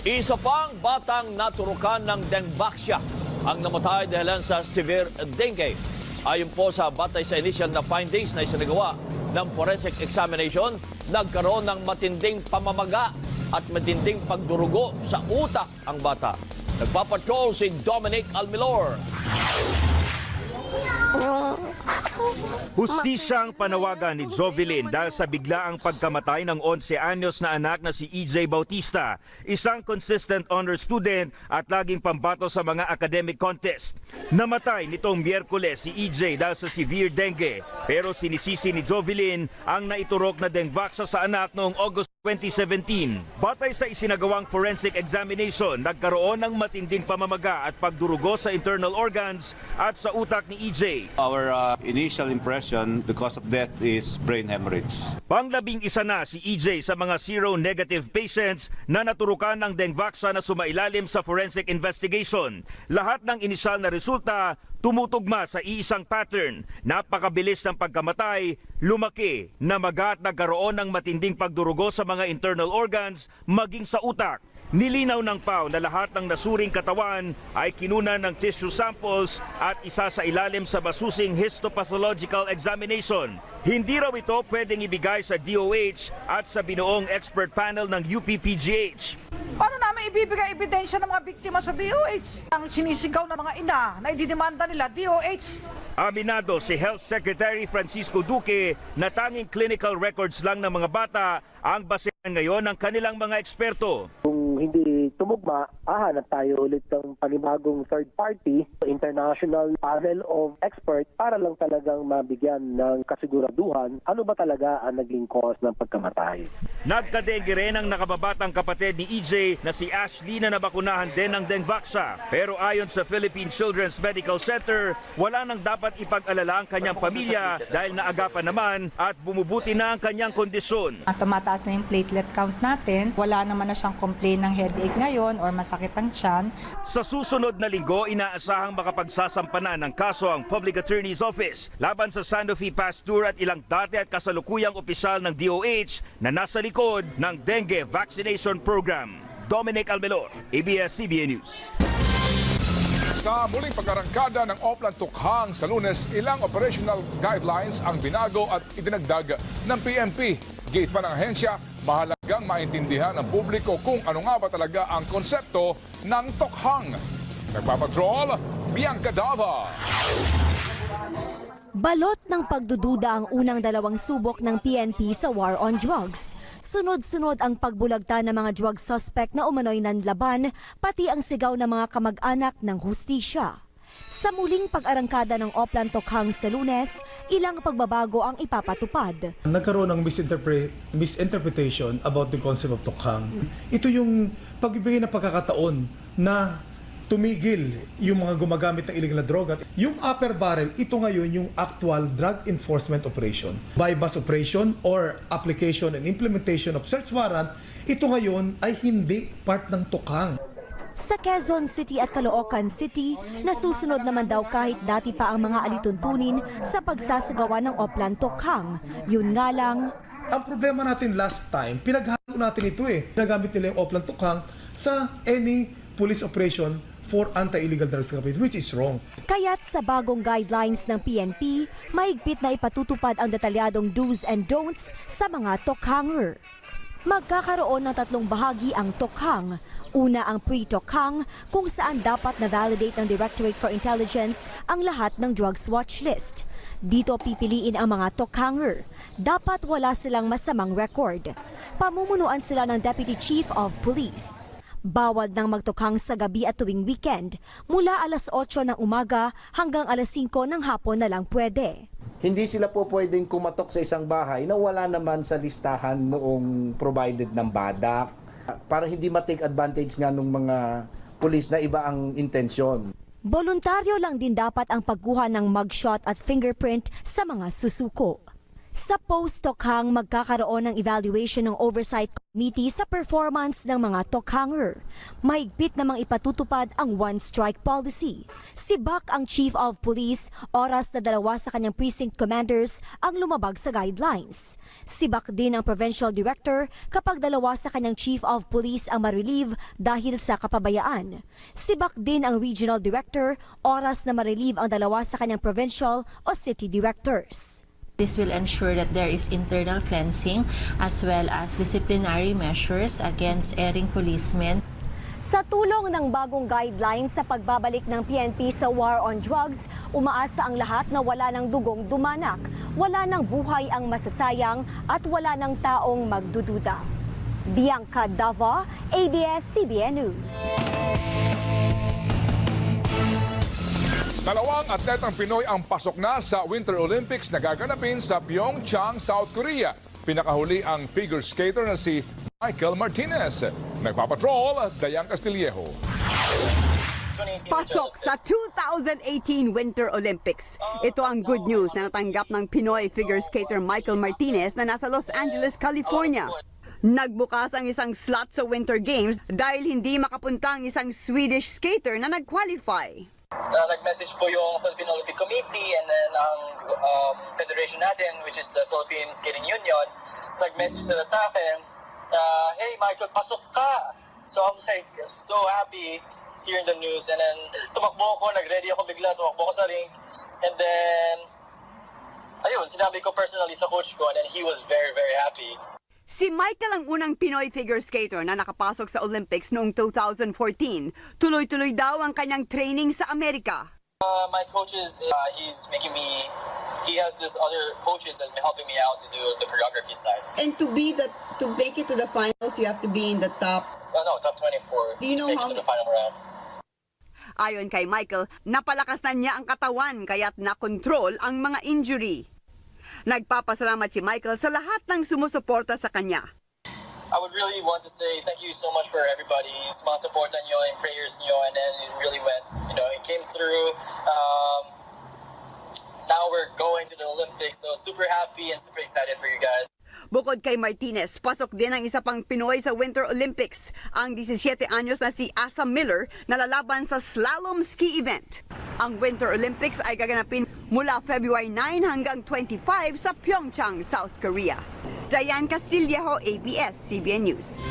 Isa pang batang naturukan ng Dengvaxia ang namatay dahil sa severe dengue. Ayon po sa batay sa initial na findings na isinagawa ng forensic examination, nagkaroon ng matinding pamamaga at matinding pagdurugo sa utak ang bata. Nagpapatrol si Dominic Almilor. Hustisyang panawagan ni Jovelyn dahil sa biglaang pagkamatay ng 11 anyos na anak na si EJ Bautista, isang consistent honor student at laging pambato sa mga academic contest. Namatay nitong Miyerkules si EJ dahil sa severe dengue, pero sinisisi ni Jovelyn ang naiturok na Dengvaxia sa anak noong August 2017. Batay sa isinagawang forensic examination, nagkaroon ng matinding pamamaga at pagdurugo sa internal organs at sa utak ni EJ. Our initial impression, the cause of death is brain hemorrhage. Panglabing isa na si EJ sa mga seronegative patients na naturukan ng Dengvaxia na sumailalim sa forensic investigation. Lahat ng inisyal na resulta tumutugma sa iisang pattern. Napakabilis ng pagkamatay, lumaki, namaga at nagkaroon ng matinding pagdurugo sa mga internal organs maging sa utak. Nilinaw ng PAO na lahat ng nasuring katawan ay kinunan ng tissue samples at isa sa ilalim sa masusing histopathological examination. Hindi raw ito pwedeng ibigay sa DOH at sa binuong expert panel ng UPPGH. Paano namin ibibigay ebidensya ng mga biktima sa DOH? Ang sinisigaw ng mga ina na idinimanda nila, DOH. Aminado si Health Secretary Francisco Duque na tanging clinical records lang ng mga bata ang basehan ngayon ng kanilang mga eksperto. Kung hindi tumugma, hahanap tayo ulit ng panibagong third party, international panel of expert para lang talagang mabigyan ng kasiguraduhan ano ba talaga ang naging cause ng pagkamatay. Nagkadengue rin ang nakababatang kapatid ni EJ na si Ashley na nabakunahan din ng Dengvaxia. Pero ayon sa Philippine Children's Medical Center, wala nang dapat ipag-alala ang kanyang pamilya dahil naagapan naman at bumubuti na ang kanyang kondisyon. Tumataas na yung platelet count natin. Wala naman na siyang complain ng headache ngayon or masakit ang tiyan. Sa susunod na linggo, inaasahang makapagsasampa ng kaso ang Public Attorney's Office laban sa Sanofi Pasteur at ilang dati at kasalukuyang opisyal ng DOH na nasa likod ng dengue vaccination program. Dominic Almilor, ABS-CBN News. Sa muling pag-arangkada ng Oplan Tukhang sa Lunes, ilang operational guidelines ang binago at idinagdag ng PNP. Gate pa ng ahensya, mahalagang maintindihan ng publiko kung ano nga ba talaga ang konsepto ng Tukhang. Nagpapatrol, Bianca Dava. Balot ng pagdududa ang unang dalawang subok ng PNP sa war on drugs. Sunod-sunod ang pagbulagta ng mga drug suspect na umano'y nanlaban, pati ang sigaw ng mga kamag-anak ng hustisya. Sa muling pag-arangkada ng Oplan Tukhang sa Lunes, ilang pagbabago ang ipapatupad. Nagkaroon ng misinterpretation about the concept of Tukhang. Ito yung pagbibigay ng pagkakataon na tumigil yung mga gumagamit ng illegal na droga. Yung upper barrel, ito ngayon yung actual drug enforcement operation. Bypass operation or application and implementation of search warrant, ito ngayon ay hindi part ng Tukhang. Sa Quezon City at Caloocan City, nasusunod naman daw kahit dati pa ang mga alituntunin sa pagsasagawa ng Oplan Tukhang. Yun nga lang, ang problema natin last time, pinaghalo natin ito Pinagamit nila yung Oplan Tukhang sa any police operation for anti-illegal drugs campaign, which is wrong. Kaya't sa bagong guidelines ng PNP, mahigpit na ipatutupad ang detalyadong do's and don'ts sa mga Tukhanger. Magkakaroon ng tatlong bahagi ang Tukhang. Una ang pre-Tukhang, kung saan dapat na-validate ng Directorate for Intelligence ang lahat ng drugs watch list. Dito pipiliin ang mga Tukhanger. Dapat wala silang masamang record. Pamumunuan sila ng Deputy Chief of Police. Bawal nang magtukhang sa gabi at tuwing weekend, mula alas 8 ng umaga hanggang alas 5 ng hapon na lang pwede. Hindi sila po pwedeng kumatok sa isang bahay na wala naman sa listahan noong provided ng BADAC para hindi ma-take advantage nga ng mga pulis na iba ang intensyon. Voluntaryo lang din dapat ang pagkuha ng mugshot at fingerprint sa mga susuko. Sa post-Tukhang, magkakaroon ng evaluation ng oversight Miti sa performance ng mga Tokhanger. Mahigpit namang ipatutupad ang one-strike policy. Si Bak, ang Chief of Police, oras na 2 sa kanyang precinct commanders ang lumabag sa guidelines. Si Bak din ang Provincial Director kapag 2 sa kanyang Chief of Police ang ma-relieve dahil sa kapabayaan. Si Bak din ang Regional Director, oras na ma-relieve ang 2 sa kanyang Provincial o City Directors. This will ensure that there is internal cleansing as well as disciplinary measures against erring policemen. Sa tulong ng bagong guidelines sa pagbabalik ng PNP sa war on drugs, umaasa ang lahat na wala ng dugong dumanak, wala ng buhay ang masasayang at wala ng taong magdududa. Bianca Dava, ABS-CBN News. 2 atletang Pinoy ang pasok na sa Winter Olympics na gaganapin sa Pyeongchang, South Korea. Pinakahuli ang figure skater na si Michael Martinez. Nagpapatrol, Dayan Castillejo. Pasok sa 2018 Winter Olympics. Ito ang good news na natanggap ng Pinoy figure skater Michael Martinez na nasa Los Angeles, California. Nagbukas ang isang slot sa Winter Games dahil hindi makapunta ang isang Swedish skater na nag-qualify. Nag-message po yung Philippine Olympic Committee and then ang federation natin, which is the Philippine Skating Union, nag-message sila sa akin, hey Michael, pasok ka! So I'm like, so happy hearing the news. And then tumakbo ako, nag-ready ako bigla, tumakbo ko sa ring. And then, ayun, sinabi ko personally sa coach ko and then he was very, very happy. Si Michael ang unang Pinoy figure skater na nakapasok sa Olympics noong 2014. Tuloy-tuloy daw ang kanyang training sa Amerika. My coaches, he has this other coaches that are helping me out to do the choreography side. And to make it to the finals, you have to be in the top... top 24. Do you know to make it to the final round. Ayon kay Michael, napalakas na niya ang katawan kaya't nakontrol ang mga injury. Nagpapasalamat si Michael sa lahat ng sumusuporta sa kanya. I would really want to say thank you so much for everybody. Mga support nyo and prayers nyo, and then it really went, it came through. Now we're going to the Olympics, so super happy and super excited for you guys. Bukod kay Martinez, pasok din ang isa pang Pinoy sa Winter Olympics, ang 17 anyos na si Asa Miller na lalaban sa slalom ski event. Ang Winter Olympics ay gaganapin mula February 9 hanggang 25 sa Pyeongchang, South Korea. Dayan Castillejo, ABS-CBN News.